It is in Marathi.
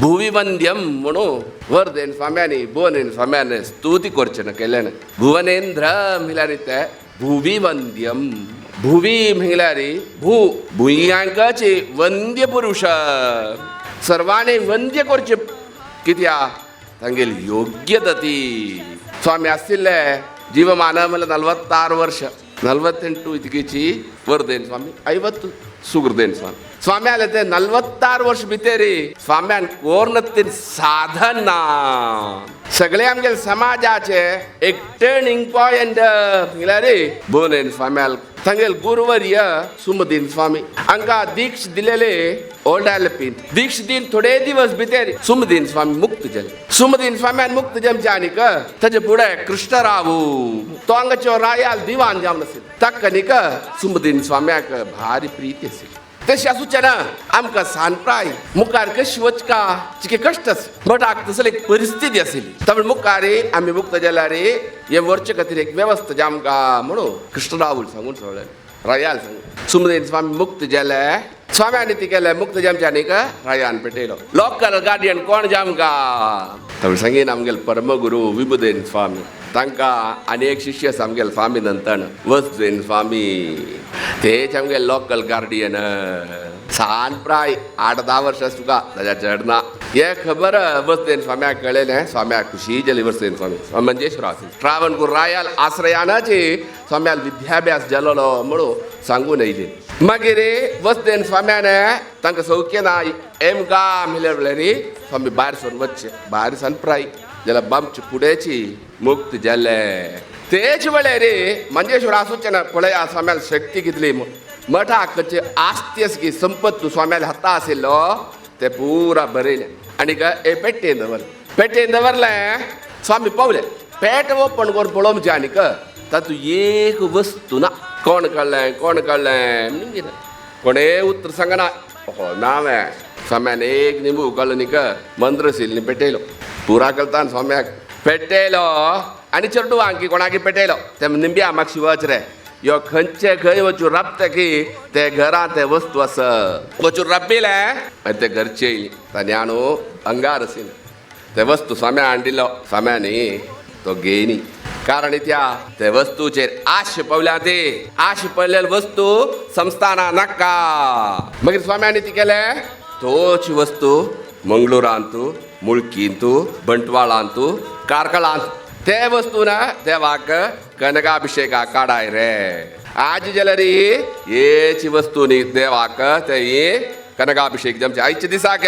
भुवी वंद्यम म्हणून वर्देन स्वाम्यांनी भुवनेन स्वाम्याने स्तुती करचें केल्यान भुवनेंद्र म्हळ्यार ते भुवी वंद्यम. भुवी म्हळ्यार भुंयांकाचे वंद्य पुरुष सर्वांनी वंद्य करचे कित्याक तांगेल योग्यता ती. स्वामी आशिल्ले जीवमान म्हणल्यार 46 वर्ष 48 इतकीची वर्देन स्वामी 50 सुगृदेन स्वामी. स्वामी आले ते 46 वर्ष भितर स्वाम्यान कोरनतीन साधना सगळे आमगे समाजाचे एक टर्निंग पॉइंट म्हळ्यार बोनेन स्वाम्याल तांगेल गुरुवर्य सुमदीन स्वामी हांकां दीक्ष दिलेले ओल्डालपीन दीक्ष दिन थोडे दिवस भितर सुमदीन स्वामी मुक्त जाले. सुमदीन स्वाम्यान मुक्त जावचे आनीक ताचे फुडें कृष्णराव तो हांगाच्यो रायाल दिवान जावन आशिल्लो. ताका न्ही सुमदीन स्वाम्याक भारी प्रीती आशिल्ली. तशें आसूचें ना आमकां सानप्राय मुखार कशी वचका जिके कश्ट बट तसली एक परिस्थिती आशिल्ली. त्यामुळे मुखार आमी मुक्त जाल्यार हे वर्चे खातीर एक वेवस्था जाय आमकां म्हणून कृष्णरावल सांगून सोडलें रायाल सांगून. सुमदीन स्वामी मुक्त जाले. स्वाम्यानी ती केलें मुक्त जावचे आनीक रायान पेटयलो. लोकल गार्डियन कोण जाय आमकां त्यामुळे सांगीन आमगेल परमगुरू विभुदेन स्वामी तांकां आनी एक शिष्य आमगेल स्वामी नंतन वसुदेन स्वामी तेच आमगे लोकल गार्डियन. सानप्राय 8-10 वर्स तुका ताच्या चडना हे खबर वसुदेन स्वाम्याक कळयलें. स्वाम्याक खुशी जाली. वसुदेन स्वामी मंजेश्वर आशिल्लो ट्रावणकूर रायाल आश्रयानाच स्वाम्याल विद्याभ्यास जालोलो म्हणून सांगून येयले. मागीर वसुदेन स्वाम्यान तांकां सौख्य ना एमकां म्हणल्यार स्वामी भायर सरून वचचे. भायर सानप्राय जाल्यार बामचे फुडेची मुक्त जाले. तेच वेळार मंजेश्वर आसूचें ना पळया स्वाम्याल शक्ती कितली. मठाचे आस्ती आसा की संपत्त स्वाम्याल हाता आशिल्लो ते पुरा बरयलें आनीक हे पेट्टेन दवरलें. पेट्टेन दवरलें स्वामी पावले. पेट ओपन करून पळोवचें आनीक तातूंत एक वस्तू ना. कोण काडलें म्हणून कोणें उतर सांगना. नाव स्वाम्यान एक निंबू काडलो न्ही मंत्रशील पेटयलो. पुरा करता स्वाम्याक पेटयलो आनी चेडू आंकी कोणाकी पेटयलो. ते निंब्या म्हाका शिवच रे यो खंयचे खंय वचून राबता की ते घरांत ते वस्तू आसा वचून राबिले आनी ते घरचे येयली. ताणी आणू अंगार आशिल्लो ते वस्तू स्वाम्या हाडिल्लो. स्वाम्यानी तो घेयनी कारण त्या ते वस्तूचेर आश पडल्या. ते आश पडलेली वस्तू संस्थाना नाका. मागीर स्वाम्यानी ती केलें तोच वस्तू मंगळुरांत मुळकींत बंटवाळांत कारकळांत ते वस्तू ना देवाक कनकाभिषेकाक काडाय रे. आज जाल्यार हेची वस्तू न्ही देवाक ते कनकाभिषेक जमचे आयच्या दिसाक